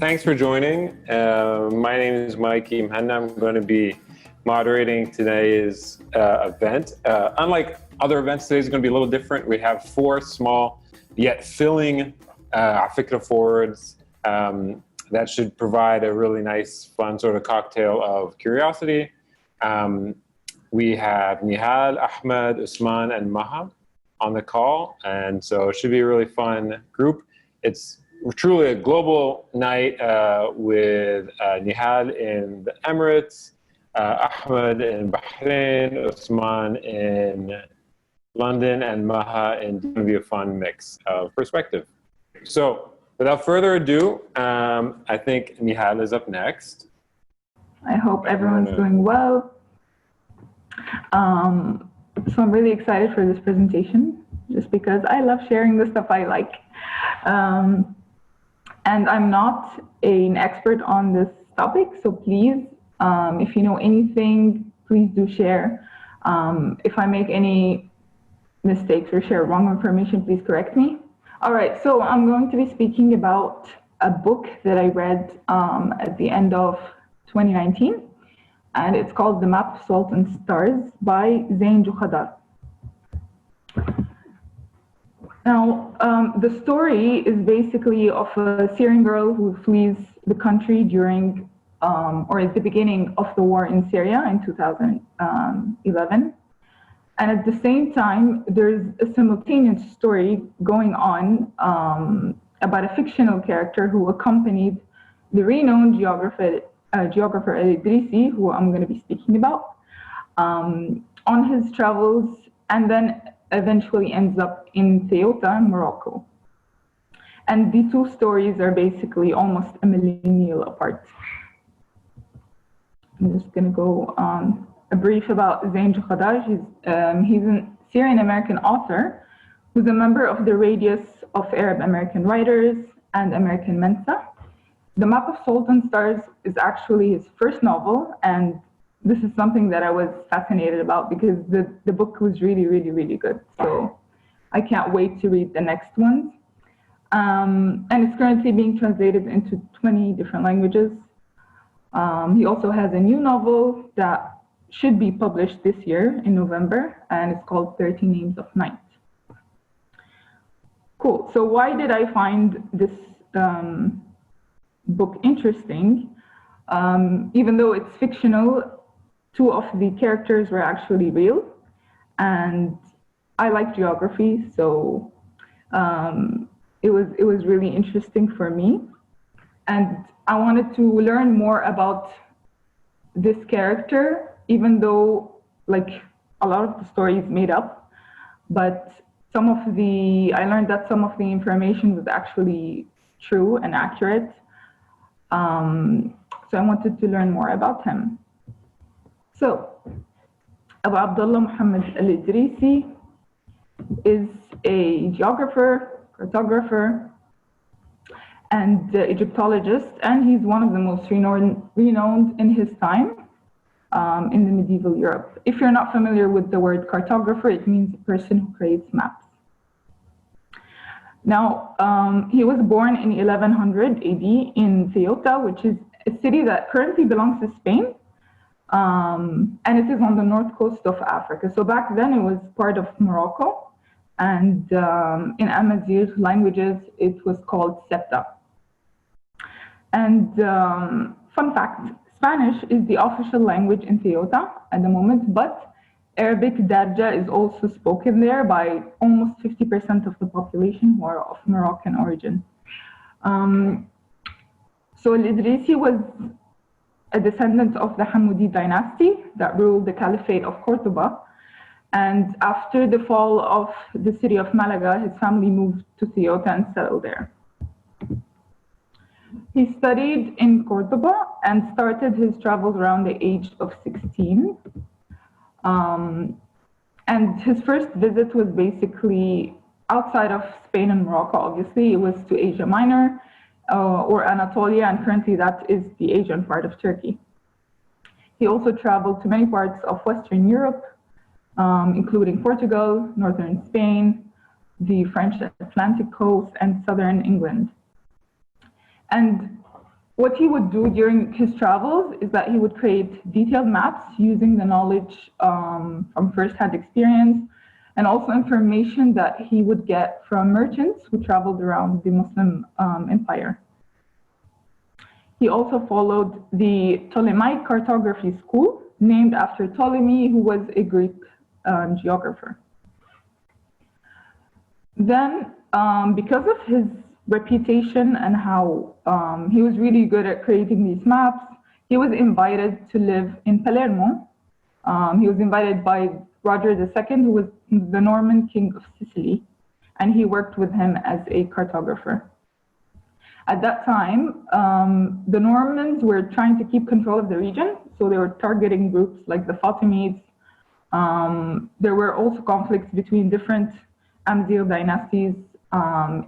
Thanks for joining. My name is Mikey Mhanna. I'm going to be moderating today's event. Unlike other events, today's going to be a little different. We have 4 small yet filling afikra forwards that should provide a really nice, fun sort of cocktail of curiosity. We have Nihal, Ahmed, Usman, and Maha on the call, and so it should be a really fun group. It's truly a global night with Nihal in the Emirates, Ahmed in Bahrain, Usman in London, and Maha in going to be a fun mix of perspective. So without further ado, I think Nihal is up next. I hope everyone's doing well. So I'm really excited for this presentation, just because I love sharing the stuff I like. And I'm not an expert on this topic, so please, if you know anything, please do share. If I make any mistakes or share wrong information, please correct me. All right, so I'm going to be speaking about a book that I read at the end of 2019, and it's called The Map of Salt and Stars by Zain Jukhadar. Now, the story is basically of a Syrian girl who flees the country during, or at the beginning of the war in Syria in 2011. And at the same time, there's a simultaneous story going on about a fictional character who accompanied the renowned geographer Al-Idrisi, who I'm going to be speaking about, on his travels, and then eventually ends up in Ceuta, Morocco. And the 2 stories are basically almost a millennial apart. I'm just going to go on a brief about Zain Jukhadar. He's a Syrian-American author who's a member of the Radius of Arab American Writers and American Mensa. The Map of Salt and Stars is actually his first novel, and this is something that I was fascinated about because the book was really, really, really good. So I can't wait to read the next ones. And it's currently being translated into 20 different languages. He also has a new novel that should be published this year in November, and it's called 30 Names of Night. Cool, so why did I find this book interesting? Even though it's fictional, 2 of the characters were actually real, and I like geography, so it was really interesting for me, and I wanted to learn more about this character, even though like a lot of the story is made up, but I learned that some of the information was actually true and accurate. So I wanted to learn more about him. So, Abu Abdullah Muhammad Al-Idrisi is a geographer, cartographer, and Egyptologist, and he's one of the most renowned in his time in the medieval Europe. If you're not familiar with the word cartographer, it means a person who creates maps. Now, he was born in 1100 AD in Ceuta, which is a city that currently belongs to Spain. And it is on the north coast of Africa. So back then it was part of Morocco, and in Amazigh languages it was called Septa. And fun fact, Spanish is the official language in Ceuta at the moment, but Arabic Darja is also spoken there by almost 50% of the population who are of Moroccan origin. So Al-Idrisi was a descendant of the Hammudi dynasty that ruled the Caliphate of Cordoba. And after the fall of the city of Malaga, his family moved to Ceuta and settled there. He studied in Cordoba and started his travels around the age of 16. And his first visit was basically outside of Spain and Morocco, obviously. It was to Asia Minor, or Anatolia, and currently that is the Asian part of Turkey. He also traveled to many parts of Western Europe, including Portugal, northern Spain, the French Atlantic coast, and southern England. And what he would do during his travels is that he would create detailed maps using the knowledge from first-hand experience and also information that he would get from merchants who traveled around the Muslim empire. He also followed the Ptolemaic cartography school, named after Ptolemy, who was a Greek geographer. Then, because of his reputation and how he was really good at creating these maps, he was invited to live in Palermo. He was invited by Roger II, who was the Norman king of Sicily, and he worked with him as a cartographer. At that time, the Normans were trying to keep control of the region, so they were targeting groups like the Fatimids. There were also conflicts between different Amzigh dynasties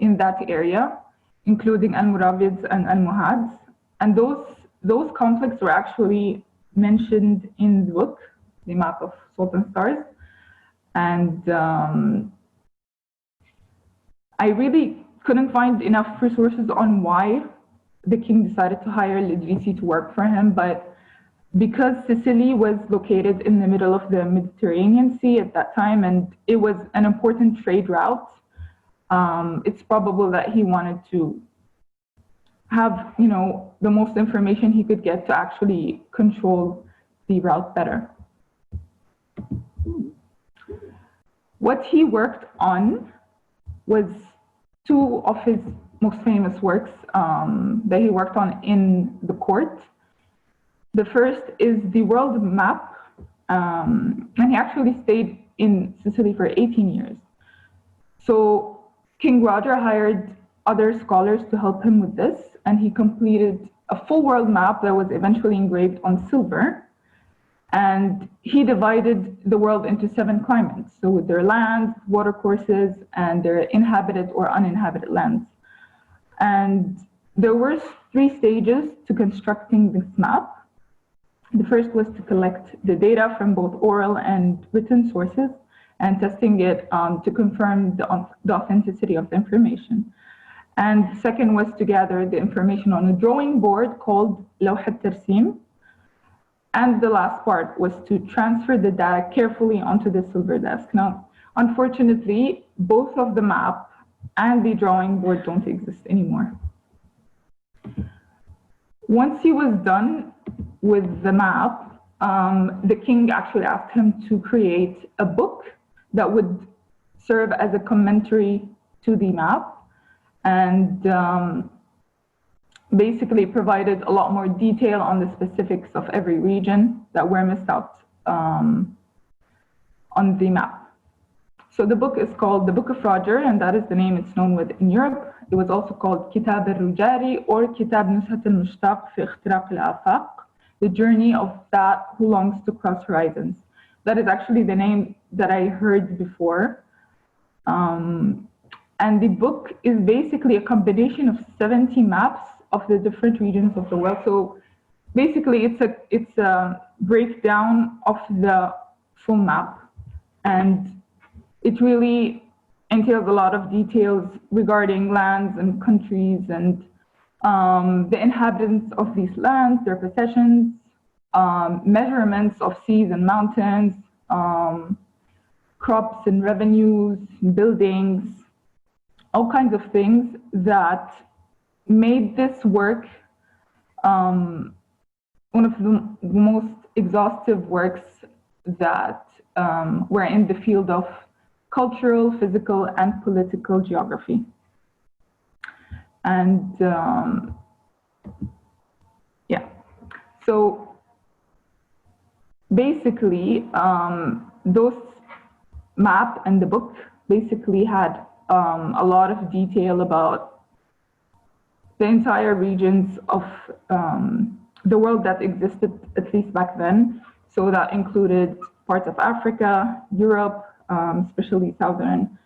in that area, including Al-Muravids and Al-Muhads. And those conflicts were actually mentioned in the book, The Map of Salt and Stars. And I really couldn't find enough resources on why the king decided to hire Al-Idrisi to work for him, but because Sicily was located in the middle of the Mediterranean Sea at that time, and it was an important trade route, it's probable that he wanted to have, the most information he could get to actually control the route better. What he worked on was two of his most famous works that he worked on in the court. The first is the world map, and he actually stayed in Sicily for 18 years. So King Roger hired other scholars to help him with this, and he completed a full world map that was eventually engraved on silver. And he divided the world into 7 climates, so with their lands, watercourses, and their inhabited or uninhabited lands. And there were 3 stages to constructing this map. The first was to collect the data from both oral and written sources and testing it to confirm the authenticity of the information. And the second was to gather the information on a drawing board called Lawh al-Tarsim. And the last part was to transfer the data carefully onto the silver desk. Now, unfortunately, both of the map and the drawing board don't exist anymore. Once he was done with the map, the king actually asked him to create a book that would serve as a commentary to the map, and basically provided a lot more detail on the specifics of every region that were missed out on the map. So the book is called The Book of Roger, and that is the name it's known with in Europe. It was also called Kitab al-Rujari or Kitab Nushat al-Mushtaq fi Ikhtiraq al-Afaq, the journey of that who longs to cross horizons. That is actually the name that I heard before. And the book is basically a combination of 70 maps of the different regions of the world. So basically it's a breakdown of the full map, and it really entails a lot of details regarding lands and countries and the inhabitants of these lands, their possessions, measurements of seas and mountains, crops and revenues, buildings, all kinds of things that made this work one of the most exhaustive works that were in the field of cultural, physical, and political geography. And yeah, so basically those map and the book basically had a lot of detail about the entire regions of the world that existed, at least back then. So that included parts of Africa, Europe, especially Southern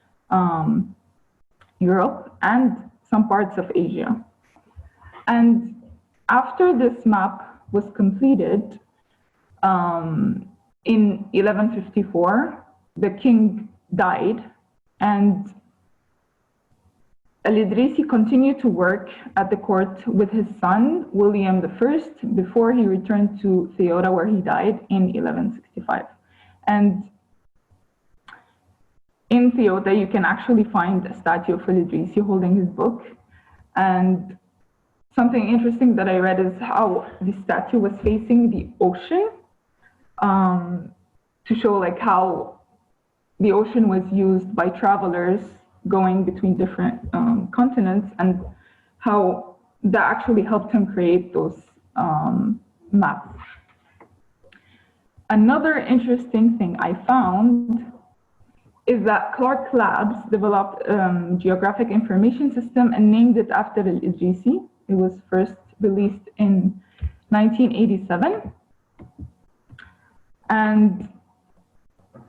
Europe, and some parts of Asia. And after this map was completed, in 1154, the king died, and Al-Idrisi continued to work at the court with his son, William I, before he returned to Ceuta, where he died in 1165. And in Ceuta, you can actually find a statue of Al-Idrisi holding his book. And something interesting that I read is how the statue was facing the ocean, to show like how the ocean was used by travelers going between different continents, and how that actually helped him create those maps. Another interesting thing I found is that Clark Labs developed geographic information system and named it after Al-Idrisi. It was first released in 1987. And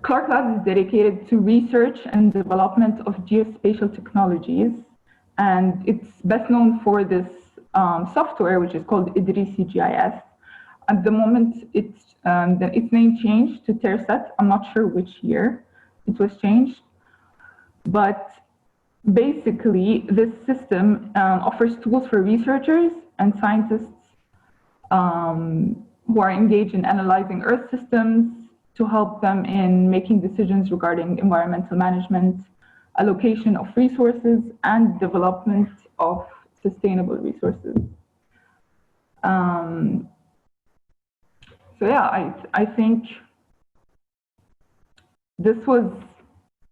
Clark Labs is dedicated to research and development of geospatial technologies. And it's best known for this software, which is called Idrisi GIS. At the moment, its name changed to Terset. I'm not sure which year it was changed. But basically, this system offers tools for researchers and scientists who are engaged in analyzing Earth systems to help them in making decisions regarding environmental management, allocation of resources, and development of sustainable resources. So yeah, I think this was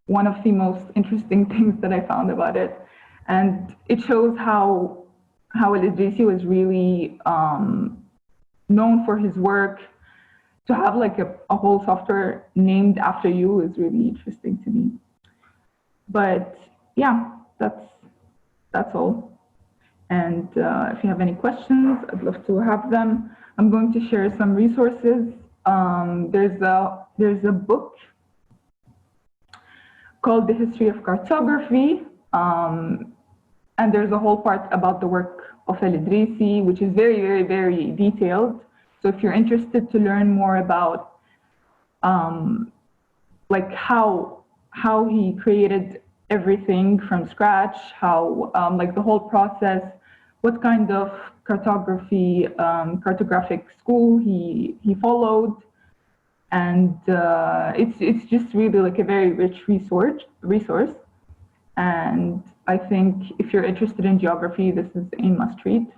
one of the most interesting things that I found about it. And it shows how Al-Idrisi was really known for his work. To have like a whole software named after you is really interesting to me. But yeah, that's all. And if you have any questions, I'd love to have them. I'm going to share some resources. There's a book called The History of Cartography. And there's a whole part about the work of Al-Idrisi, which is very, very, very detailed. So if you're interested to learn more about like how he created everything from scratch, how like the whole process, what kind of cartographic school he followed, and it's just really like a very rich resource. And I think if you're interested in geography, this is a must-read.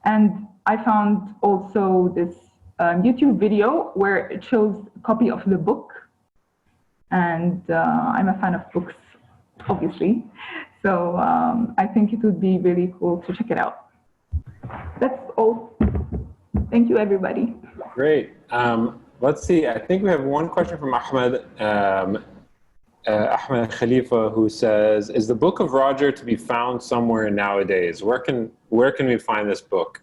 And I found also this YouTube video where it shows a copy of the book. And I'm a fan of books, obviously. So I think it would be really cool to check it out. That's all. Thank you, everybody. Great. Let's see. I think we have one question from Ahmed. Ahmed Khalifa, who says, is the Book of Roger to be found somewhere nowadays? Where can we find this book?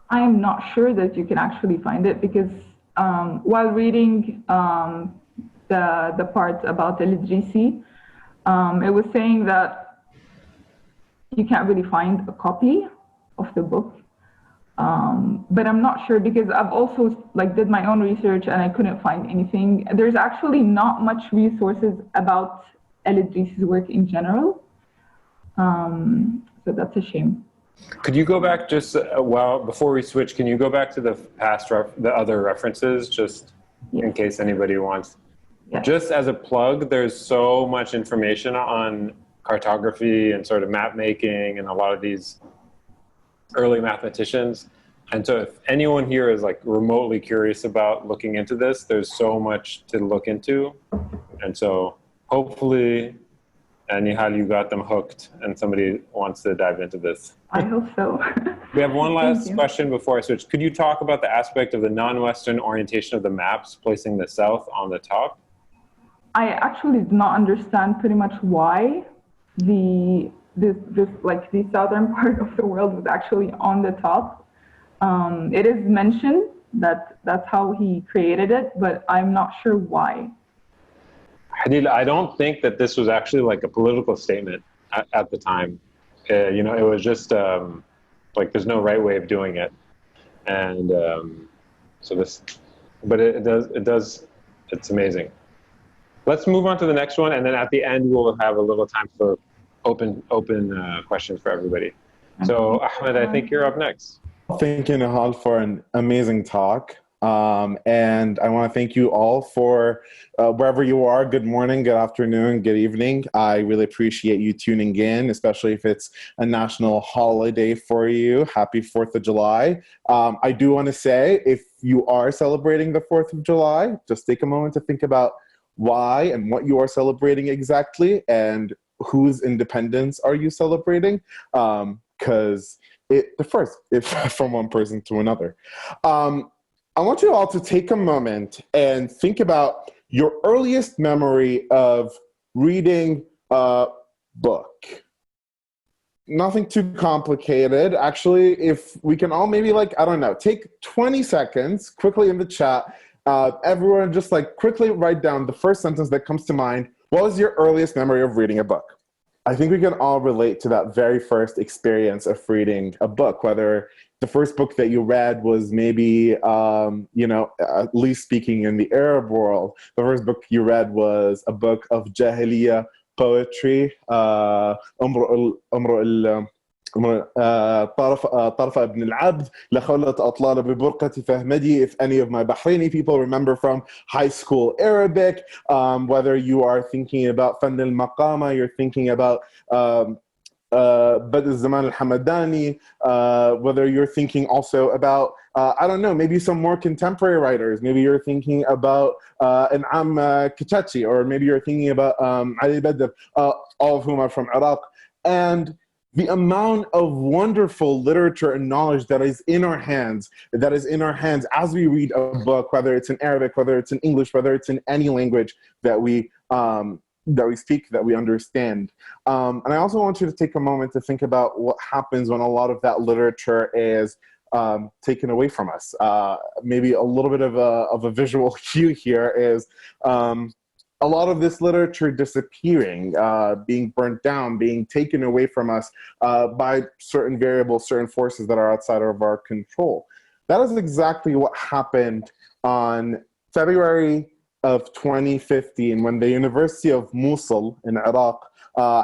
I am not sure that you can actually find it, because while reading the part about Al-Idrisi, it was saying that you can't really find a copy of the book. But I'm not sure, because I've also like did my own research and I couldn't find anything. There's actually not much resources about Al-Idrisi's work in general. So that's a shame. Could you go back just before we switch, can you go back to the the other references, just Yes. in case anybody wants? Yes. Just as a plug, there's so much information on cartography and sort of map making and a lot of these early mathematicians. And so if anyone here is like remotely curious about looking into this, there's so much to look into. And so hopefully, Nihal, you got them hooked and somebody wants to dive into this. I hope so. We have one last question before I switch. Could you talk about the aspect of the non-Western orientation of the maps, placing the South on the top? I actually did not understand pretty much why the southern part of the world was actually on the top. It is mentioned that that's how he created it, but I'm not sure why. Hadil, I don't think that this was actually like a political statement at the time. You know, it was just like there's no right way of doing it, and so this, but it does, it's amazing. Let's move on to the next one, and then at the end we'll have a little time for open questions for everybody. So Ahmed, I think you're up next. Thank you, Nihal, for an amazing talk. And I want to thank you all for wherever you are. Good morning, good afternoon, good evening. I really appreciate you tuning in, especially if it's a national holiday for you. Happy 4th of July. I do want to say, if you are celebrating the 4th of July, just take a moment to think about why and what you are celebrating exactly, and whose independence are you celebrating? Because it differs from one person to another. I want you all to take a moment and think about your earliest memory of reading a book. Nothing too complicated. Actually, if we can all maybe take 20 seconds quickly in the chat. Everyone just quickly write down the first sentence that comes to mind. What was your earliest memory of reading a book? I think we can all relate to that very first experience of reading a book, whether the first book that you read was maybe, at least speaking in the Arab world, the first book you read was a book of Jahiliyyah poetry, طرف ابن العبد لخولة أطلال ببرقة فهمدي. If any of my Bahraini people remember from high school Arabic, whether you are thinking about Fann al-Maqama, you're thinking about Bad al-Zaman al-Hamadani, whether you're thinking also about, maybe some more contemporary writers. Maybe you're thinking about An'am Kitachi, or maybe you're thinking about Ali Badr, all of whom are from Iraq. And the amount of wonderful literature and knowledge that is in our hands as we read a book, whether it's in Arabic, whether it's in English, whether it's in any language that we speak, that we understand. And I also want you to take a moment to think about what happens when a lot of that literature is taken away from us. Maybe a little bit of a visual cue here is a lot of this literature disappearing, being burnt down, being taken away from us by certain variables, certain forces that are outside of our control. That is exactly what happened on February of 2015, when the University of Mosul in Iraq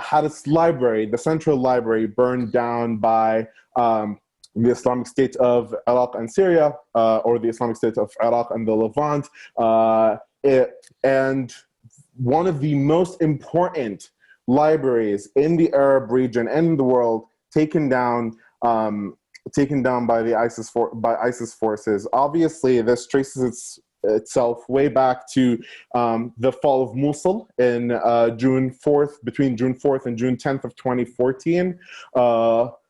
had its library, the central library, burned down by the Islamic State of Iraq and Syria, or the Islamic State of Iraq and the Levant. And one of the most important libraries in the Arab region and in the world taken down by the ISIS forces. Obviously, this traces itself way back to the fall of Mosul in between June 4th and June 10th of 2014,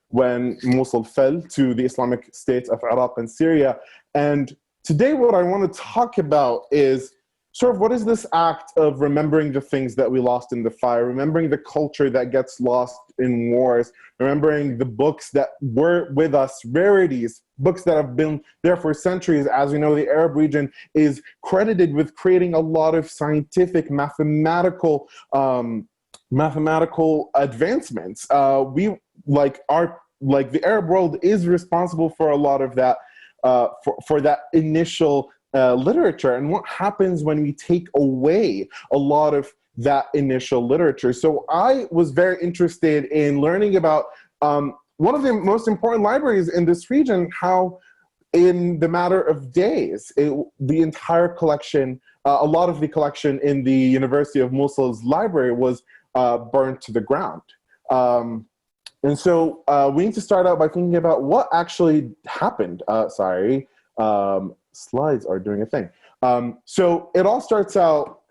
when Mosul fell to the Islamic State of Iraq and Syria. And today what I want to talk about is sort of what is this act of remembering the things that we lost in the fire, remembering the culture that gets lost in wars, remembering the books that were with us, rarities, books that have been there for centuries. As we know, the Arab region is credited with creating a lot of scientific, mathematical advancements. The Arab world is responsible for a lot of that, for that initial literature, and what happens when we take away a lot of that initial literature. So I was very interested in learning about one of the most important libraries in this region, how in the matter of days, the entire collection, a lot of the collection in the University of Mosul's library was burned to the ground. And so we need to start out by thinking about what actually happened. Slides are doing a thing. So it all starts out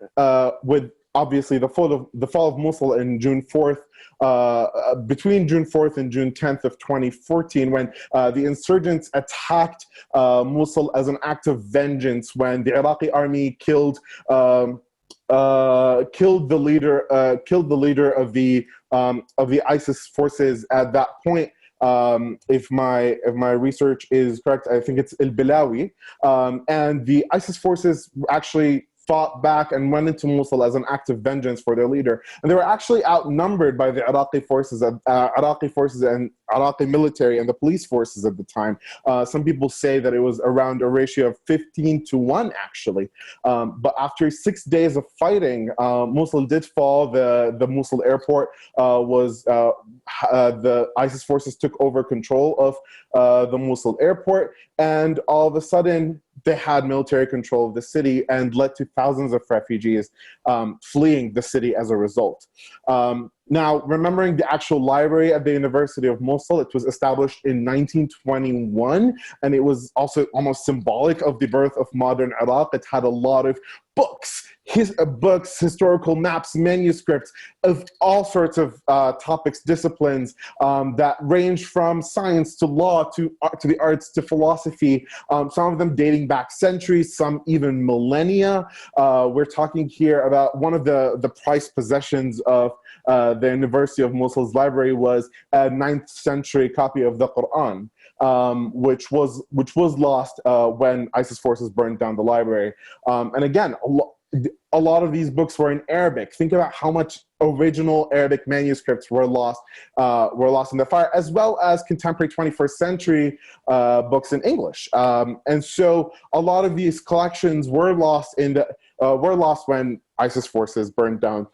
with obviously the fall of Mosul in June 4th, between June 4th and June 10th of 2014, when the insurgents attacked Mosul as an act of vengeance, when the Iraqi army killed the leader of the ISIS forces at that point. If my research is correct, I think it's al-Bilawi, and the ISIS forces actually fought back and went into Mosul as an act of vengeance for their leader, and they were actually outnumbered by the Iraqi forces and Iraqi military and the police forces at the time. Some people say that it was around a ratio of 15-1, actually. But after 6 days of fighting, Mosul did fall. The Mosul airport the ISIS forces took over control of the Mosul airport, and all of a sudden they had military control of the city, and led to thousands of refugees fleeing the city as a result. Now, remembering the actual library at the University of Mosul, it was established in 1921, and it was also almost symbolic of the birth of modern Iraq. It had a lot of books, historical maps, manuscripts of all sorts of topics, disciplines that range from science to law to the arts to philosophy, some of them dating back centuries, some even millennia. We're talking here about one of the prized possessions of the University of Mosul's library was a 9th century copy of the Quran, which was lost when ISIS forces burned down the library. And again, a lot of these books were in Arabic. Think about how much original Arabic manuscripts were lost in the fire, as well as contemporary 21st century books in English. And so a lot of these collections were lost when ISIS forces burned down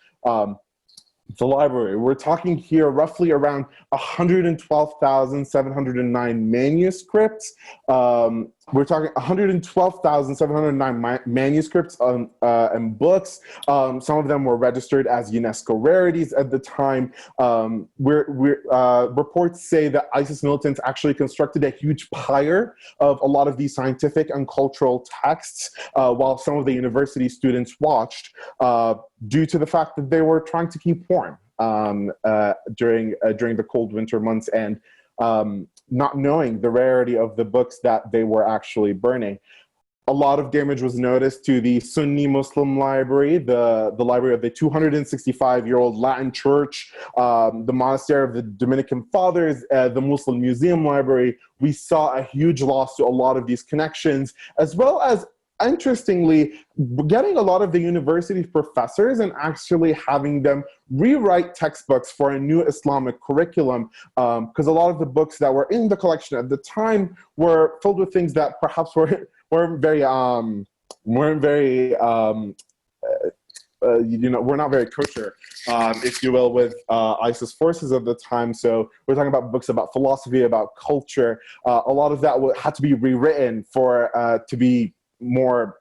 the library. We're talking here roughly around 112,709 manuscripts. We're talking 112,709 manuscripts and books. Some of them were registered as UNESCO rarities at the time. Reports say that ISIS militants actually constructed a huge pyre of a lot of these scientific and cultural texts while some of the university students watched, due to the fact that they were trying to keep warm during the cold winter months, and not knowing the rarity of the books that they were actually burning. A lot of damage was noticed to the Sunni Muslim library, the library of the 265-year-old Latin church, the monastery of the Dominican Fathers, the Muslim Museum library. We saw a huge loss to a lot of these connections, as well as, interestingly, getting a lot of the university professors and actually having them rewrite textbooks for a new Islamic curriculum, because a lot of the books that were in the collection at the time were filled with things that perhaps weren't very we're not very kosher, if you will, with ISIS forces of the time. So we're talking about books about philosophy, about culture. A lot of that had to be rewritten for to be more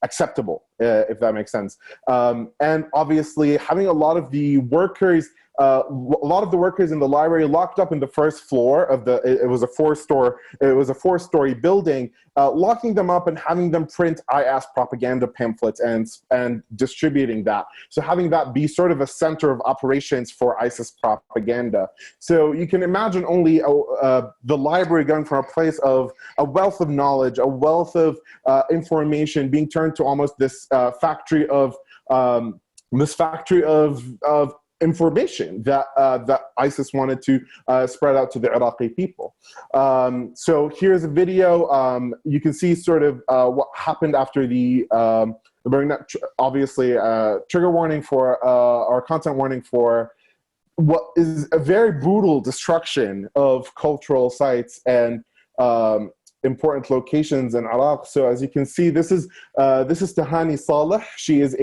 acceptable, if that makes sense. And obviously having a lot of the workers in the library locked up in the first floor of it was a four-story building, locking them up and having them print IS propaganda pamphlets and distributing that. So having that be sort of a center of operations for ISIS propaganda. So you can imagine only the library going from a place of a wealth of knowledge, a wealth of information, being turned to almost this factory of information that ISIS wanted to spread out to the Iraqi people. So here's a video. You can see sort of what happened after the burning. Obviously, trigger warning for or content warning for what is a very brutal destruction of cultural sites and important locations in Iraq. So as you can see, this is Tahani Saleh. She was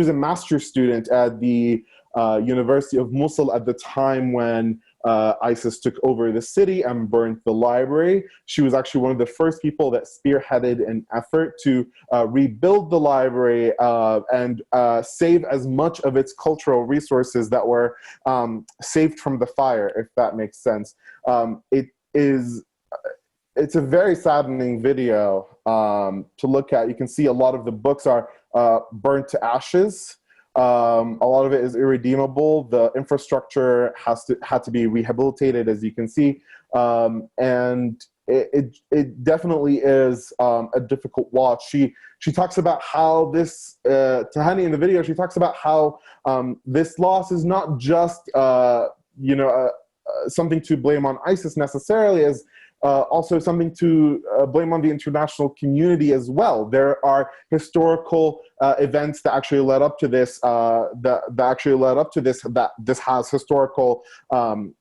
a master's student at the University of Mosul at the time when ISIS took over the city and burnt the library. She was actually one of the first people that spearheaded an effort to rebuild the library and save as much of its cultural resources that were saved from the fire, if that makes sense. It's a very saddening video to look at. You can see a lot of the books are burnt to ashes. A lot of it is irredeemable. The infrastructure had to be rehabilitated, as you can see, and it definitely is a difficult watch. She talks about how this Tahani in the video. She talks about how this loss is not just something to blame on ISIS necessarily, also something to blame on the international community as well. There are historical events that actually led up to this, that this has historical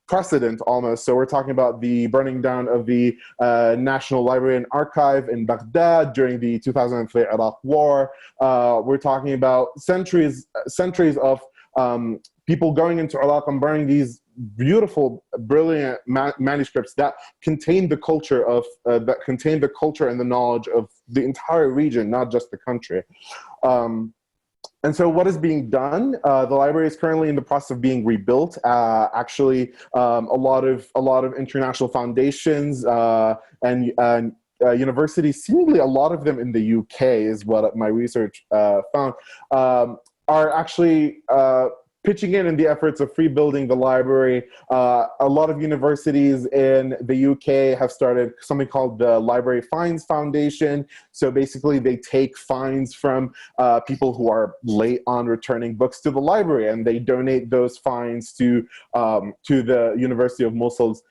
precedent almost. So we're talking about the burning down of the National Library and Archive in Baghdad during the 2003 Iraq War. We're talking about centuries of people going into Iraq and burning these beautiful, brilliant manuscripts that contain the culture of and the knowledge of the entire region, not just the country. And so what is being done? The library is currently in the process of being rebuilt. Actually, a lot of international foundations and universities, seemingly a lot of them in the UK is what my research found, are actually pitching in the efforts of rebuilding the library. A lot of universities in the UK have started something called the Library Fines Foundation. So basically they take fines from people who are late on returning books to the library, and they donate those fines to the University of Mosul's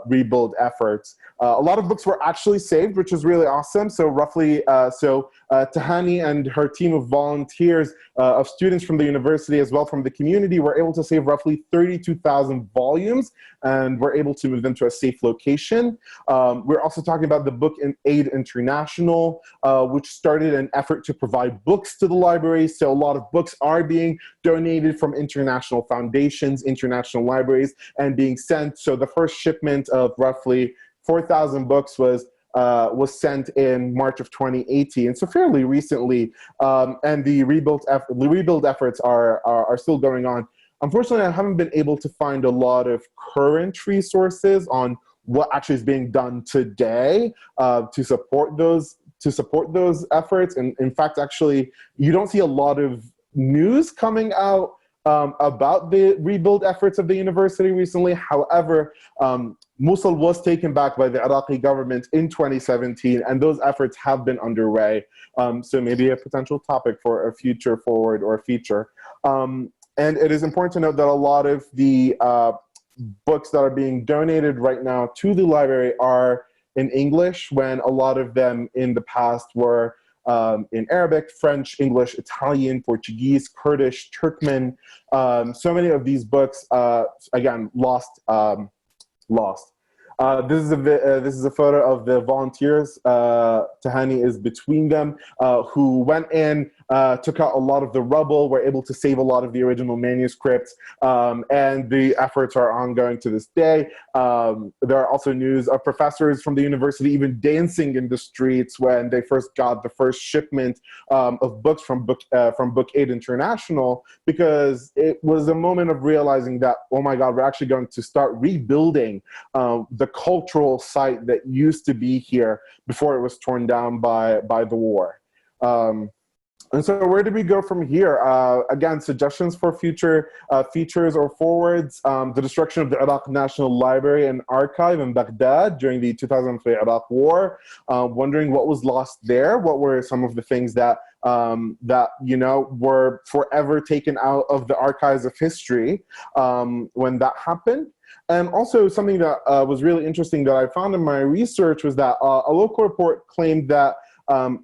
rebuild efforts. A lot of books were actually saved, which is really awesome. So roughly, Tahani and her team of volunteers, of students from the university as well from the community, were able to save roughly 32,000 volumes, and were able to move them to a safe location. We're also talking about the Book and Aid International, which started an effort to provide books to the library. So a lot of books are being donated from international foundations, international libraries, and being sent. So the first shipment of roughly 4,000 books was sent in March of 2018, so fairly recently, and the rebuild efforts are still going on. Unfortunately, I haven't been able to find a lot of current resources on what actually is being done today to support those efforts. And in fact, actually, you don't see a lot of news coming out about the rebuild efforts of the university recently. However, Mosul was taken back by the Iraqi government in 2017, and those efforts have been underway. So maybe a potential topic for a future forward or a feature. And it is important to note that a lot of the books that are being donated right now to the library are in English, when a lot of them in the past were in Arabic, French, English, Italian, Portuguese, Kurdish, Turkmen. So many of these books, again, lost. This is a photo of the volunteers. Tahani is between them, who went in, took out a lot of the rubble, were able to save a lot of the original manuscripts, and the efforts are ongoing to this day. There are also news of professors from the university even dancing in the streets when they first got the first shipment of books from Book Aid International, because it was a moment of realizing that, oh my God, we're actually going to start rebuilding the cultural site that used to be here before it was torn down by the war. And so where do we go from here? Again, suggestions for future features or forwards. The destruction of the Iraq National Library and Archive in Baghdad during the 2003 Iraq War. Wondering what was lost there. What were some of the things that were forever taken out of the archives of history when that happened. And also something that was really interesting that I found in my research was that a local report claimed that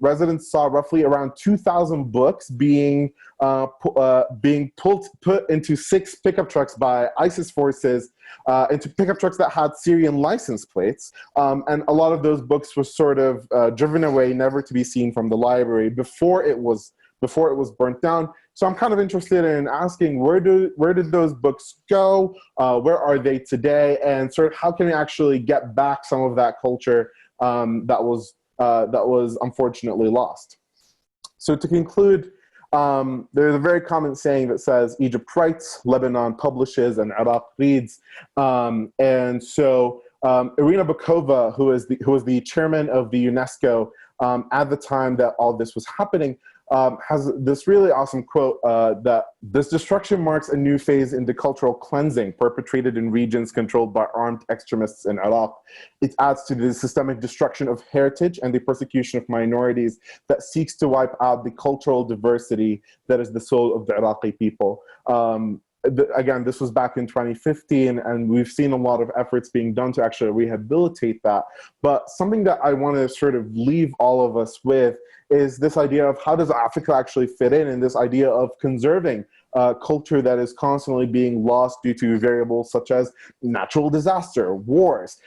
residents saw roughly around 2,000 books being put into 6 pickup trucks by ISIS forces, into pickup trucks that had Syrian license plates. And a lot of those books were sort of driven away, never to be seen from the library before it was burnt down. So I'm kind of interested in asking, where did those books go? Where are they today? And sort of how can we actually get back some of that culture that was unfortunately lost? So to conclude, there's a very common saying that says, Egypt writes, Lebanon publishes, and Iraq reads. And so Irina Bokova, who was the chairman of the UNESCO at the time that all this was happening, has this really awesome quote that this destruction marks a new phase in the cultural cleansing perpetrated in regions controlled by armed extremists in Iraq. It adds to the systemic destruction of heritage and the persecution of minorities that seeks to wipe out the cultural diversity that is the soul of the Iraqi people. again, this was back in 2015, and we've seen a lot of efforts being done to actually rehabilitate that. But something that I want to sort of leave all of us with is this idea of how does Africa actually fit in this idea of conserving culture that is constantly being lost due to variables such as natural disaster, wars,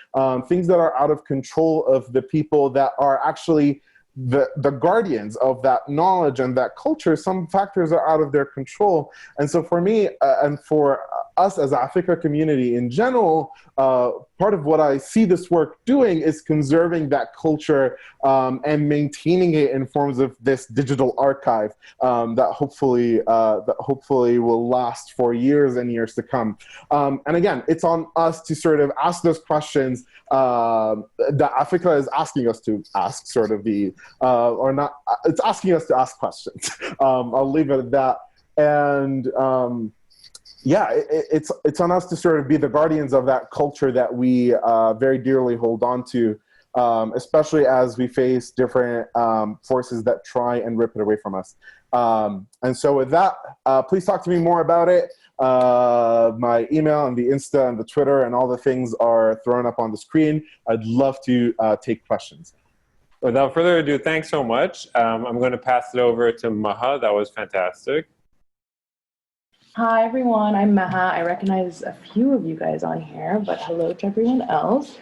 things that are out of control of the people that are actually the guardians of that knowledge and that culture. Some factors are out of their control. And so for me, and for us as Afikra community in general, part of what I see this work doing is conserving that culture and maintaining it in forms of this digital archive that hopefully will last for years and years to come. And again, it's on us to sort of ask those questions that Afikra is asking us to ask, sort of or not, it's asking us to ask questions. I'll leave it at that. And yeah, it's on us to sort of be the guardians of that culture that we very dearly hold on to, especially as we face different forces that try and rip it away from us. And so with that, please talk to me more about it. My email and the Insta and the Twitter and all the things are thrown up on the screen. I'd love to take questions. Without further ado, thanks so much. I'm going to pass it over to Maha. That was fantastic. Hi, everyone. I'm Maha. I recognize a few of you guys on here, but hello to everyone else.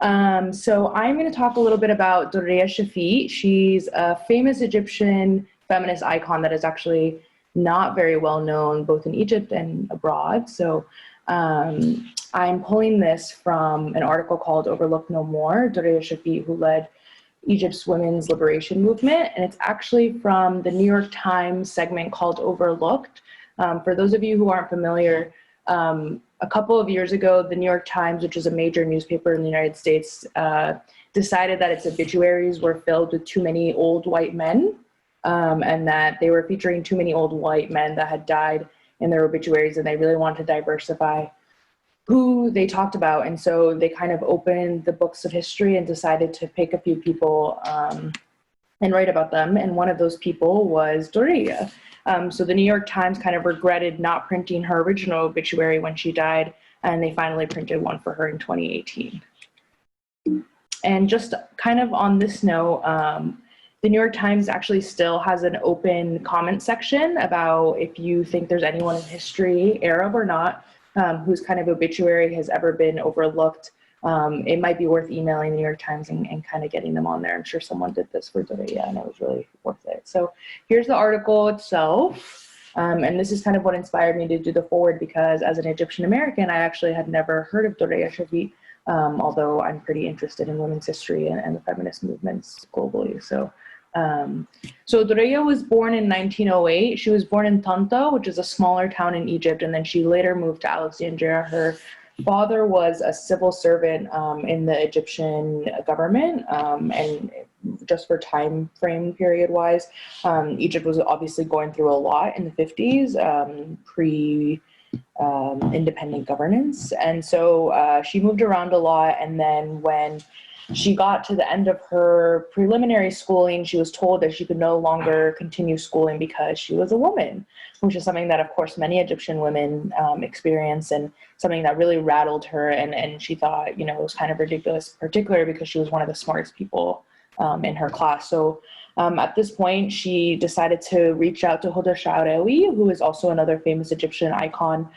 So I'm going to talk a little bit about Doria Shafik. She's a famous Egyptian feminist icon that is actually not very well known, both in Egypt and abroad. So I'm pulling this from an article called Overlooked No More, Doria Shafik, who led Egypt's women's liberation movement. And it's actually from the New York Times segment called Overlooked. For those of you who aren't familiar, a couple of years ago, the New York Times, which is a major newspaper in the United States, decided that its obituaries were filled with too many old white men, and that they were featuring too many old white men that had died in their obituaries, and they really wanted to diversify who they talked about. And so they kind of opened the books of history and decided to pick a few people and write about them. And one of those people was Doria. So the New York Times kind of regretted not printing her original obituary when she died, and they finally printed one for her in 2018. And just kind of on this note, the New York Times actually still has an open comment section about if you think there's anyone in history, Arab or not, whose kind of obituary has ever been overlooked. It might be worth emailing the New York Times and kind of getting them on there. I'm sure someone did this for Doria, and it was really worth it. So here's the article itself. And this is kind of what inspired me to do the forward, because as an Egyptian American, I actually had never heard of Doria Shafik, although I'm pretty interested in women's history and the feminist movements globally. So Doria was born in 1908. She was born in Tanta, which is a smaller town in Egypt, and then she later moved to Alexandria. Her father was a civil servant in the Egyptian government, and just for time frame period wise, Egypt was obviously going through a lot in the 50s, independent governance. And so she moved around a lot, and then when she got to the end of her preliminary schooling, she was told that she could no longer continue schooling because she was a woman, which is something that, of course, many Egyptian women experience, and something that really rattled her. And she thought, it was kind of ridiculous, particularly because she was one of the smartest people in her class. So at this point, she decided to reach out to Huda Sha'rawi, who is also another famous Egyptian icon,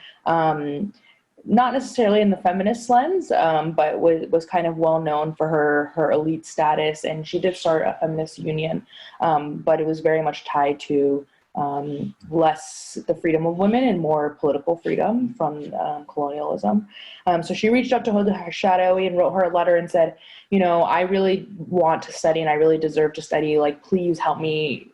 not necessarily in the feminist lens, but was kind of well known for her elite status. And she did start a feminist union, but it was very much tied to less the freedom of women and more political freedom from colonialism. So she reached out to Huda Sha'rawi and wrote her a letter and said, I really want to study and I really deserve to study. Like, please help me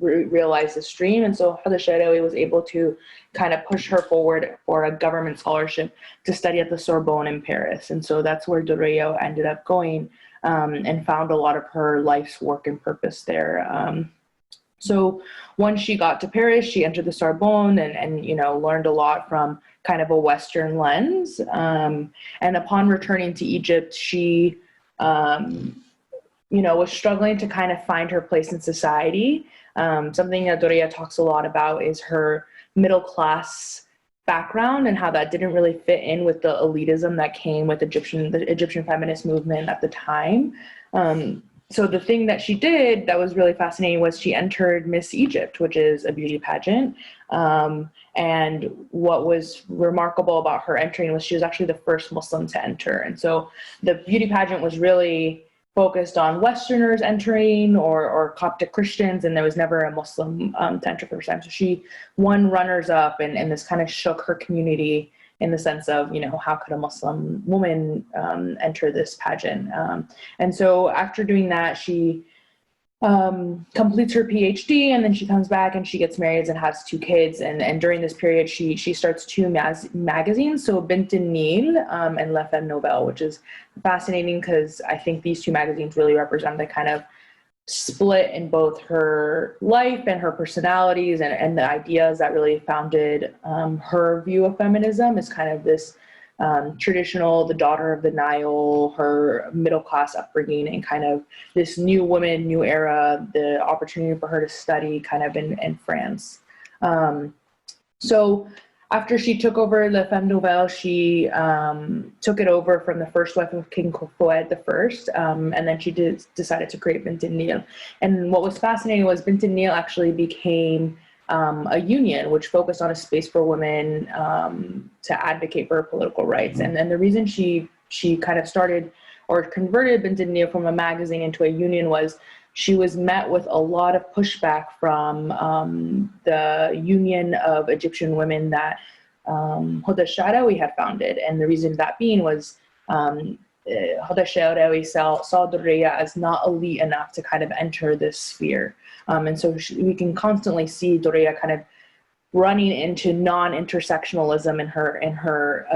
realize this dream. And so Huda Sha'rawi was able to kind of push her forward for a government scholarship to study at the Sorbonne in Paris. And so that's where Doria ended up going, and found a lot of her life's work and purpose there. So once she got to Paris, she entered the Sorbonne and learned a lot from kind of a Western lens. And upon returning to Egypt, she was struggling to kind of find her place in society. Something that Doria talks a lot about is her middle class background and how that didn't really fit in with the elitism that came with the Egyptian feminist movement at the time. So the thing that she did that was really fascinating was she entered Miss Egypt, which is a beauty pageant. And what was remarkable about her entering was she was actually the first Muslim to enter. And so the beauty pageant was really focused on Westerners entering or Coptic Christians, and there was never a Muslim to enter for the first time. So she won runners up, and this kind of shook her community in the sense of, you know, how could a Muslim woman enter this pageant? And so after doing that, she completes her PhD, and then she comes back and she gets married and has 2 kids. And during this period, she starts 2 magazines, so Bint Nihal and La Femme Nouvelle, which is fascinating because I think these 2 magazines really represent the kind of split in both her life and her personalities and the ideas that really founded her view of feminism is kind of this traditional, the daughter of the Nile, her middle-class upbringing, and kind of this new woman, new era, the opportunity for her to study kind of in France. So after she took over La Femme Nouvelle, she took it over from the first wife of King Fouad I, and then she decided to create Bint Nihal. And what was fascinating was Bint Nihal actually became a union which focused on a space for women to advocate for her political rights. And the reason she kind of started or converted Bint Nihal from a magazine into a union was she was met with a lot of pushback from the Union of Egyptian Women that Huda Sha'rawi had founded. And the reason that being was Huda Sha'rawi saw Doria as not elite enough to kind of enter this sphere. And so we can constantly see Doria kind of running into non-intersectionalism in her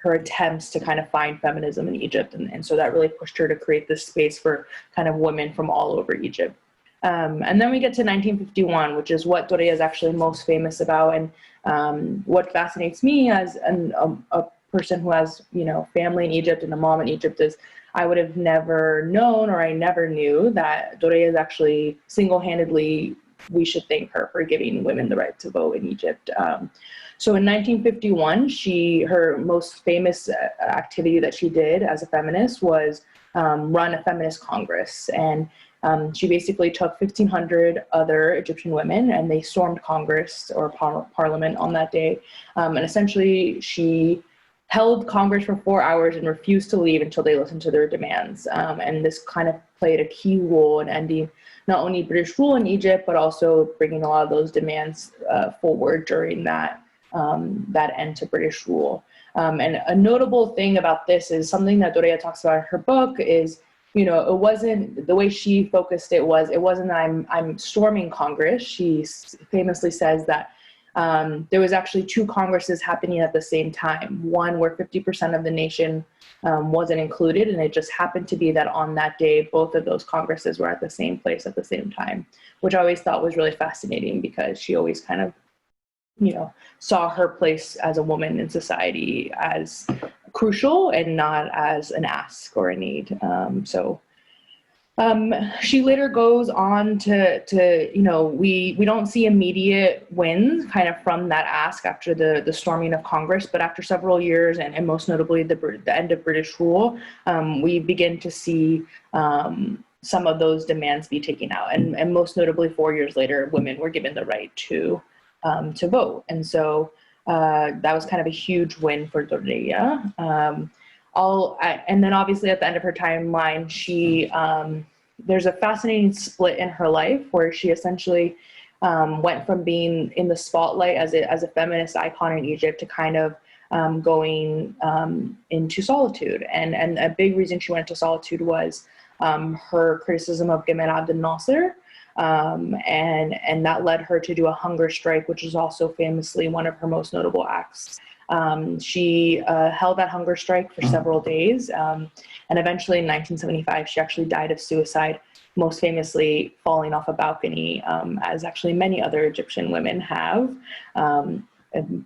attempts to kind of find feminism in Egypt. And so that really pushed her to create this space for kind of women from all over Egypt. And then we get to 1951, which is what Doria is actually most famous about. And what fascinates me as a person who has, you know, family in Egypt and a mom in Egypt is I would have never known, or I never knew, that Doria is actually single-handedly, we should thank her for giving women the right to vote in Egypt. So in 1951, her most famous activity that she did as a feminist was run a feminist congress. And she basically took 1,500 other Egyptian women and they stormed Congress or Parliament on that day. And essentially she held Congress for 4 hours and refused to leave until they listened to their demands. And this kind of played a key role in ending not only British rule in Egypt, but also bringing a lot of those demands forward during that end to British rule. And a notable thing about this is something that Doria talks about in her book is, you know, it wasn't the way she focused it wasn't that I'm storming Congress. She famously says that there was actually 2 congresses happening at the same time. One where 50% of the nation wasn't included, and it just happened to be that on that day, both of those congresses were at the same place at the same time, which I always thought was really fascinating because she always kind of, you know, saw her place as a woman in society as crucial and not as an ask or a need. She later goes on to you know, we don't see immediate wins kind of from that ask after the storming of Congress, but after several years and most notably the end of British rule, we begin to see some of those demands be taken out. And most notably 4 years later, women were given the right to vote. And so that was kind of a huge win for Doria. And then obviously at the end of her timeline, she there's a fascinating split in her life where she essentially went from being in the spotlight as a feminist icon in Egypt to kind of going into solitude. And a big reason she went into solitude was her criticism of Gamal Abdel Nasser. And that led her to do a hunger strike, which is also famously one of her most notable acts. She held that hunger strike for several days, and eventually in 1975, she actually died of suicide, most famously falling off a balcony, as actually many other Egyptian women have.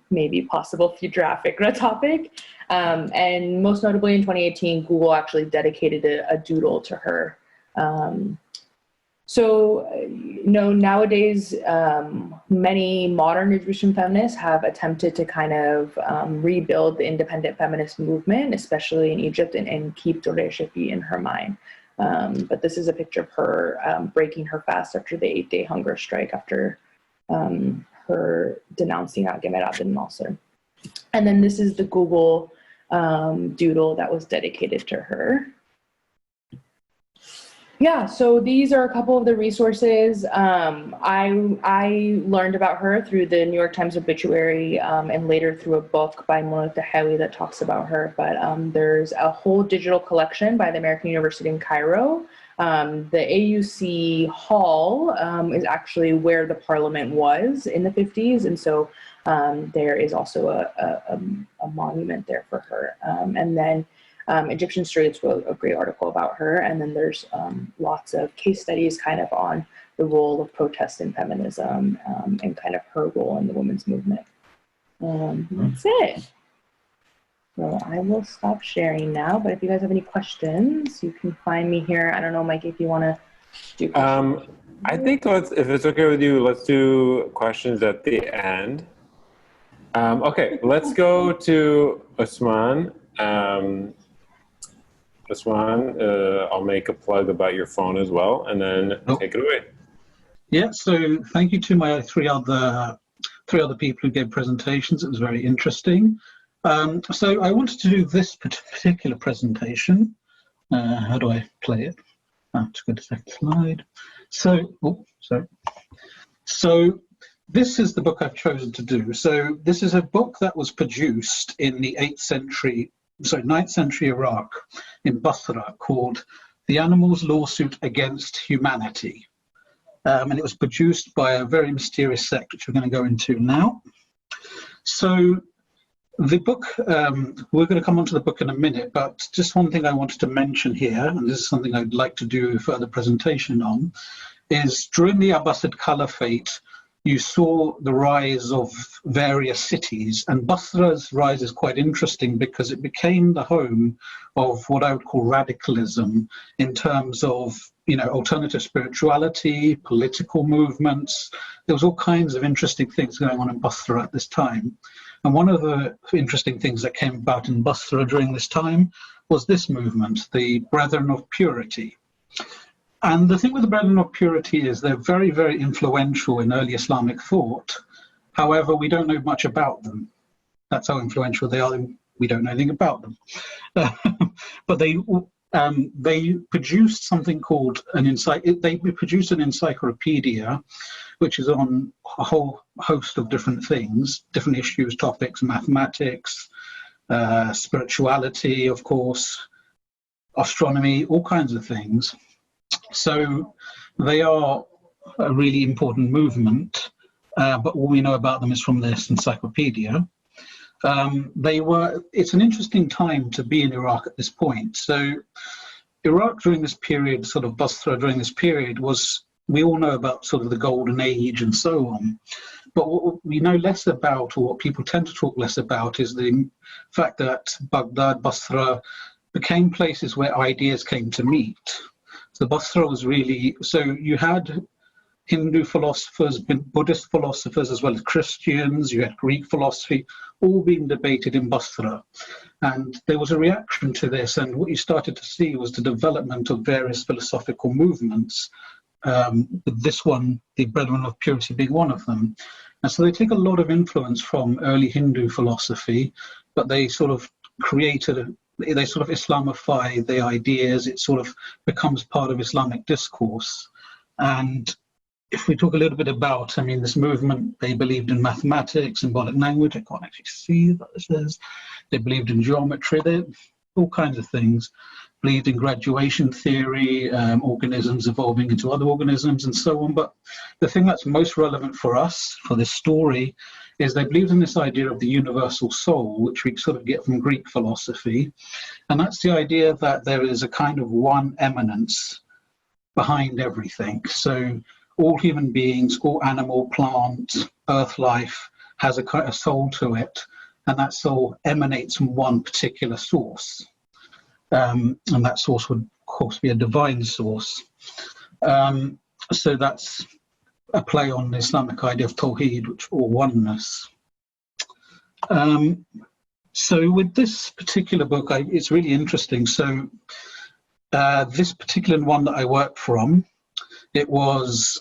Maybe possible future afikra topic. And most notably in 2018, Google actually dedicated a doodle to her. So, nowadays, many modern Egyptian feminists have attempted to kind of rebuild the independent feminist movement, especially in Egypt, and keep Doria Shafik in her mind. But this is a picture of her breaking her fast after the 8-day hunger strike after her denouncing Gamal Abdel Nasser. And then this is the Google doodle that was dedicated to her. Yeah, so these are a couple of the resources. I learned about her through the New York Times obituary and later through a book by Mona Tahawi that talks about her. But there's a whole digital collection by the American University in Cairo. The AUC hall is actually where the parliament was in the 50s. And so there is also a monument there for her. And then Egyptian Straits wrote a great article about her, and then there's lots of case studies kind of on the role of protest in feminism and kind of her role in the women's movement. That's it. So I will stop sharing now, but if you guys have any questions, you can find me here. I don't know, Mike, if you want to do questions. I think if it's okay with you, let's do questions at the end. Okay, let's go to Usman. Usman, I'll make a plug about your phone as well, and then take it away. Yeah, so thank you to my three other people who gave presentations. It was very interesting. So I wanted to do this particular presentation. How do I play it? Just go to the second slide. So this is the book I've chosen to do. So this is a book that was produced in the 9th century Iraq in Basra called The Animals' Lawsuit Against Humanity. And it was produced by a very mysterious sect, which we're going to go into now. So the book, we're going to come onto the book in a minute, but just one thing I wanted to mention here, and this is something I'd like to do a further presentation on, is during the Abbasid Caliphate, you saw the rise of various cities, and Basra's rise is quite interesting because it became the home of what I would call radicalism in terms of, alternative spirituality, political movements. There was all kinds of interesting things going on in Basra at this time. And one of the interesting things that came about in Basra during this time was this movement, the Brethren of Purity. And the thing with the Brethren of Purity is they're very, very influential in early Islamic thought. However, we don't know much about them. That's how influential they are. We don't know anything about them. But they produced something called they produced an encyclopedia, which is on a whole host of different things, different issues, topics, mathematics, spirituality, of course, astronomy, all kinds of things. So they are a really important movement, but all we know about them is from this encyclopedia. It's an interesting time to be in Iraq at this point. So Iraq during this period, sort of Basra during this period we all know about sort of the golden age and so on. But what we know less about, or what people tend to talk less about, is the fact that Baghdad, Basra became places where ideas came to meet. So Basra was really, so you had Hindu philosophers, Buddhist philosophers, as well as Christians, you had Greek philosophy, all being debated in Basra. And there was a reaction to this, and what you started to see was the development of various philosophical movements, this one, the Brethren of Purity, being one of them. And so they take a lot of influence from early Hindu philosophy, but they sort of they sort of Islamify the ideas. It sort of becomes part of Islamic discourse. And if we talk a little bit about, this movement, they believed in mathematics, symbolic language. I can't actually see what this is. They believed in geometry, all kinds of things. Believed in graduation theory, organisms evolving into other organisms, and so on. But the thing that's most relevant for us, for this story, is they believed in this idea of the universal soul, which we sort of get from Greek philosophy. And that's the idea that there is a kind of one eminence behind everything. So all human beings, all animal, plant, earth life has a soul to it, and that soul emanates from one particular source. And that source would, of course, be a divine source. So that's a play on the Islamic idea of Tawheed, or oneness. So with this particular book, it's really interesting. So this particular one that I worked from, it was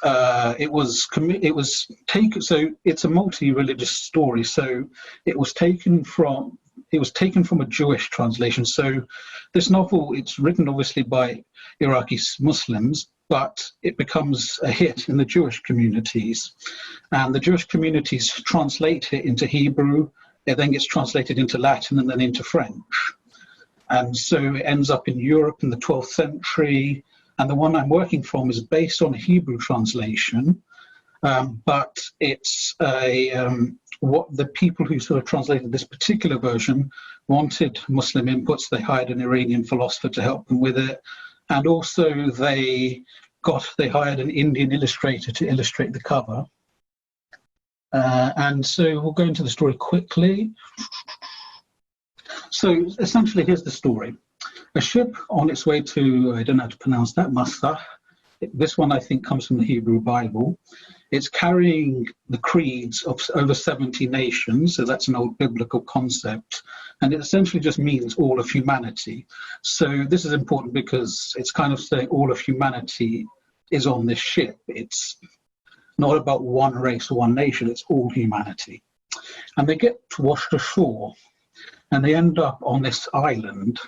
taken. So it's a multi-religious story. So it was taken from a Jewish translation. So this novel, it's written obviously by Iraqi Muslims, but it becomes a hit in the Jewish communities, and the Jewish communities translate it into Hebrew. It then gets translated into Latin and then into French. And so it ends up in Europe in the 12th century. And the one I'm working from is based on a Hebrew translation, but it's what the people who sort of translated this particular version wanted Muslim inputs. They hired an Iranian philosopher to help them with it. And also they hired an Indian illustrator to illustrate the cover. And so we'll go into the story quickly. So essentially, here's the story. A ship on its way to, I don't know how to pronounce that, Mezze. This one I think comes from the Hebrew Bible. It's carrying the creeds of over 70 nations, so that's an old biblical concept. And it essentially just means all of humanity. So this is important because it's kind of saying all of humanity is on this ship. It's not about one race or one nation, it's all humanity. And they get washed ashore and they end up on this island.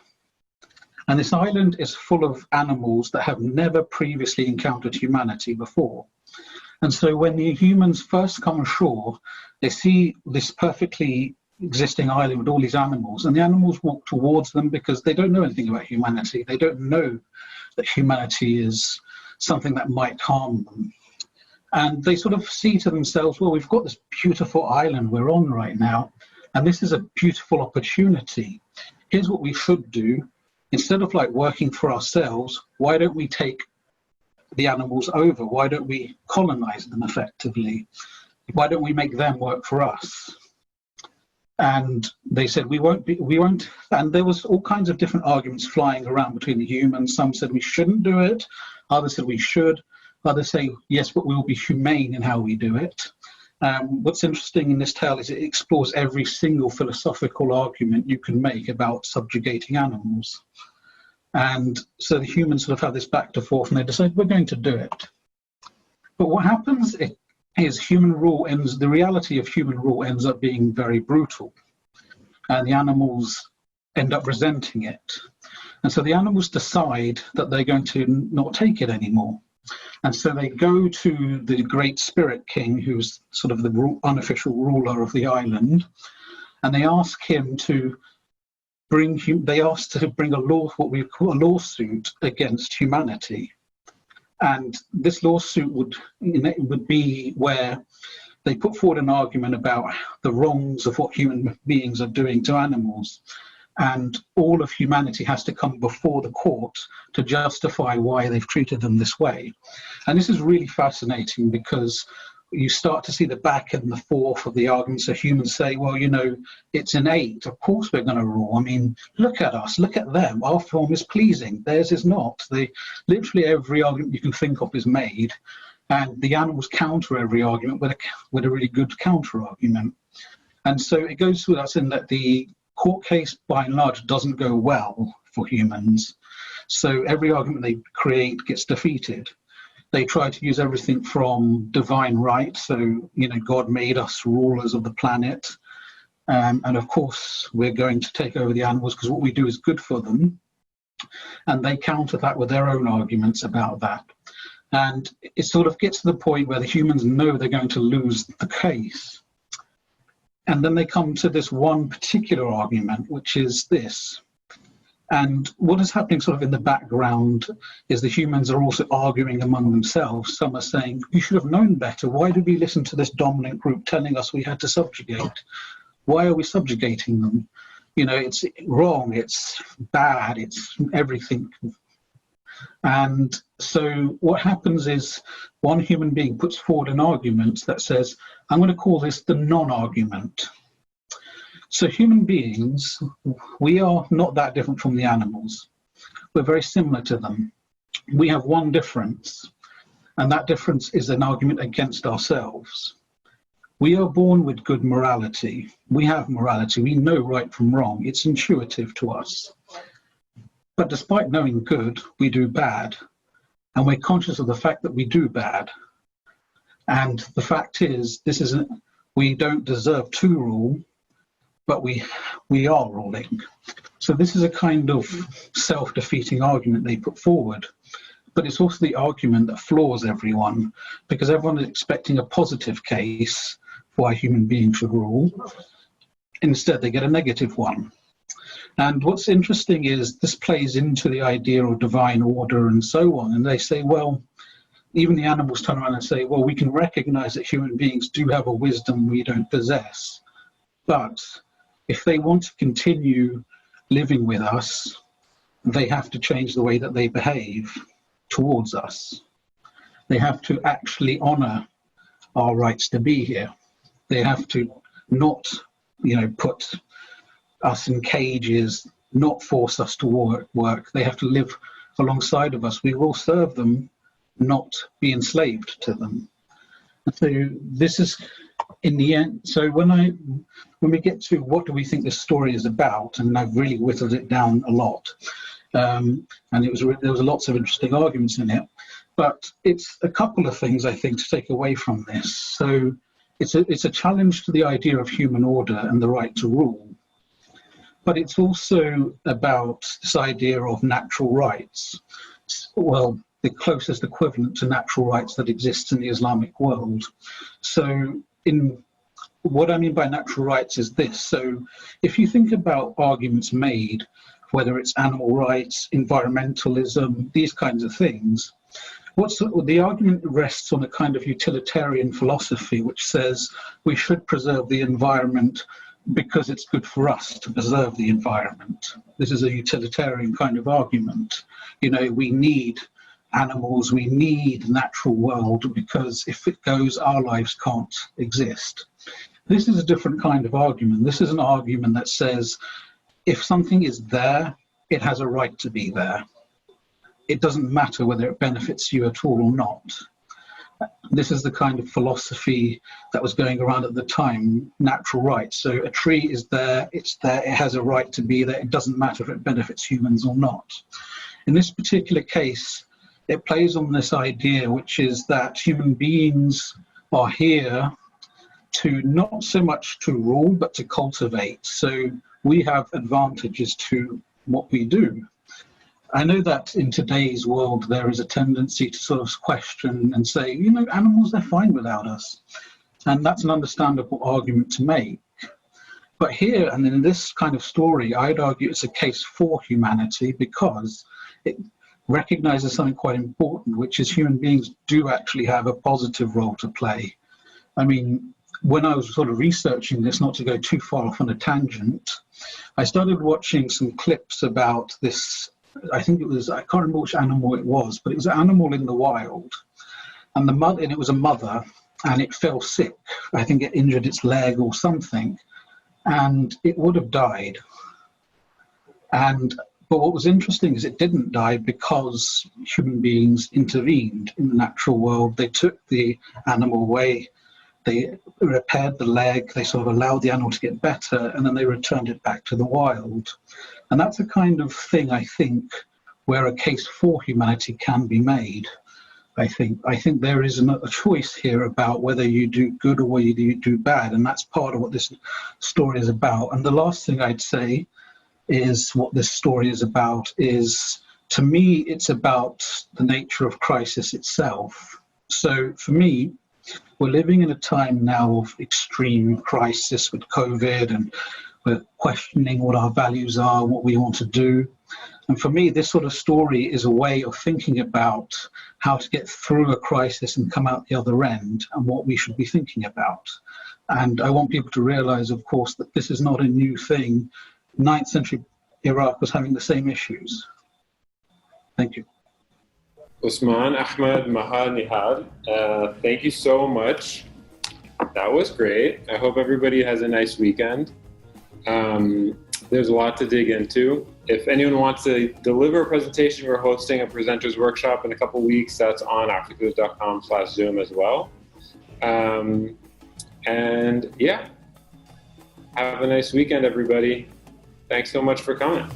And this island is full of animals that have never previously encountered humanity before. And so when the humans first come ashore, they see this perfectly existing island with all these animals, and the animals walk towards them because they don't know anything about humanity. They don't know that humanity is something that might harm them. And they sort of see to themselves, well, we've got this beautiful island we're on right now, and this is a beautiful opportunity. Here's what we should do. Instead of like working for ourselves, why don't we take the animals over? Why don't we colonize them effectively? Why don't we make them work for us? And they said, we won't. And there was all kinds of different arguments flying around between the humans. Some said we shouldn't do it. Others said we should. Others say, yes, but we'll be humane in how we do it. What's interesting in this tale is it explores every single philosophical argument you can make about subjugating animals. And so the humans sort of have this back and forth, and they decide we're going to do it. But what happens is the reality of human rule ends up being very brutal, and the animals end up resenting it. And so the animals decide that they're going to not take it anymore. And so they go to the great spirit king, who's sort of the unofficial ruler of the island, and they ask him to bring what we call a lawsuit against humanity. And this lawsuit would be where they put forward an argument about the wrongs of what human beings are doing to animals. And all of humanity has to come before the court to justify why they've treated them this way. And this is really fascinating because you start to see the back and the forth of the arguments. So humans say, well, it's innate. Of course we're going to rule. I mean, look at us, look at them. Our form is pleasing, theirs is not. Literally every argument you can think of is made. And the animals counter every argument with a really good counter argument. And so it goes through us in that the court case, by and large, doesn't go well for humans. So every argument they create gets defeated. They try to use everything from divine right, so, God made us rulers of the planet. And of course, we're going to take over the animals because what we do is good for them. And they counter that with their own arguments about that. And it sort of gets to the point where the humans know they're going to lose the case. And then they come to this one particular argument, which is this. And what is happening sort of in the background is the humans are also arguing among themselves. Some are saying, we should have known better. Why did we listen to this dominant group telling us we had to subjugate? Why are we subjugating them? It's wrong, it's bad, it's everything. And so what happens is one human being puts forward an argument that says, I'm going to call this the non-argument. So human beings, we are not that different from the animals. We're very similar to them. We have one difference, And that difference is an argument against ourselves. We are born with good morality. We have morality. We know right from wrong. It's intuitive to us. But despite knowing good, we do bad. And we're conscious of the fact that we do bad. And the fact is, we don't deserve to rule, but we are ruling. So this is a kind of self-defeating argument they put forward. But it's also the argument that floors everyone, because everyone is expecting a positive case for why human beings should rule. Instead, they get a negative one. And what's interesting is this plays into the idea of divine order and so on. And they say, well, even the animals turn around and say, well, we can recognize that human beings do have a wisdom we don't possess. But if they want to continue living with us, they have to change the way that they behave towards us. They have to actually honor our rights to be here. They have to not, put us in cages, not force us to work. They have to live alongside of us. We will serve them, not be enslaved to them. And so this is, in the end, so when we get to what do we think this story is about, and I've really whittled it down a lot, and there was lots of interesting arguments in it, but it's a couple of things I think to take away from this. So it's a challenge to the idea of human order and the right to rule, but it's also about this idea of natural rights. Well, the closest equivalent to natural rights that exists in the Islamic world. So what I mean by natural rights is this. So if you think about arguments made, whether it's animal rights, environmentalism, these kinds of things, the argument rests on a kind of utilitarian philosophy which says we should preserve the environment because it's good for us to preserve the environment. This is a utilitarian kind of argument. We need animals, we need the natural world, because if it goes, our lives can't exist. This is a different kind of argument. This is an argument that says if something is there, it has a right to be there. It doesn't matter whether it benefits you at all or not. This is the kind of philosophy that was going around at the time, natural rights. So a tree is there, it's there, it has a right to be there. It doesn't matter if it benefits humans or not. In this particular case, it plays on this idea, which is that human beings are here to not so much to rule, but to cultivate. So we have advantages to what we do. I know that in today's world, there is a tendency to sort of question and say, animals, they're fine without us. And that's an understandable argument to make. But here, and in this kind of story, I'd argue it's a case for humanity because it recognizes something quite important, which is human beings do actually have a positive role to play. I mean, when I was sort of researching this, not to go too far off on a tangent, I started watching some clips about this. I think it was, I can't remember which animal it was, but it was an animal in the wild. And it was a mother, and it fell sick. I think it injured its leg or something, and it would have died. But what was interesting is it didn't die because human beings intervened in the natural world. They took the animal away, they repaired the leg, they sort of allowed the animal to get better, and then they returned it back to the wild. And that's a kind of thing, I think, where a case for humanity can be made. I think there is a choice here about whether you do good or whether you do bad, and that's part of what this story is about. And the last thing I'd say is what this story is about is, to me, it's about the nature of crisis itself. So for me, we're living in a time now of extreme crisis with COVID, and we're questioning what our values are, what we want to do. And for me, this sort of story is a way of thinking about how to get through a crisis and come out the other end, and what we should be thinking about. And I want people to realize, of course, that this is not a new thing. 9th century Iraq was having the same issues. Thank you. Usman, Ahmed, Maha, Nihal, thank you so much. That was great. I hope everybody has a nice weekend. There's a lot to dig into. if anyone wants to deliver a presentation, we're hosting a presenters workshop in a couple weeks. That's on afikra.com/Zoom as well. And yeah, have a nice weekend, everybody. Thanks so much for coming.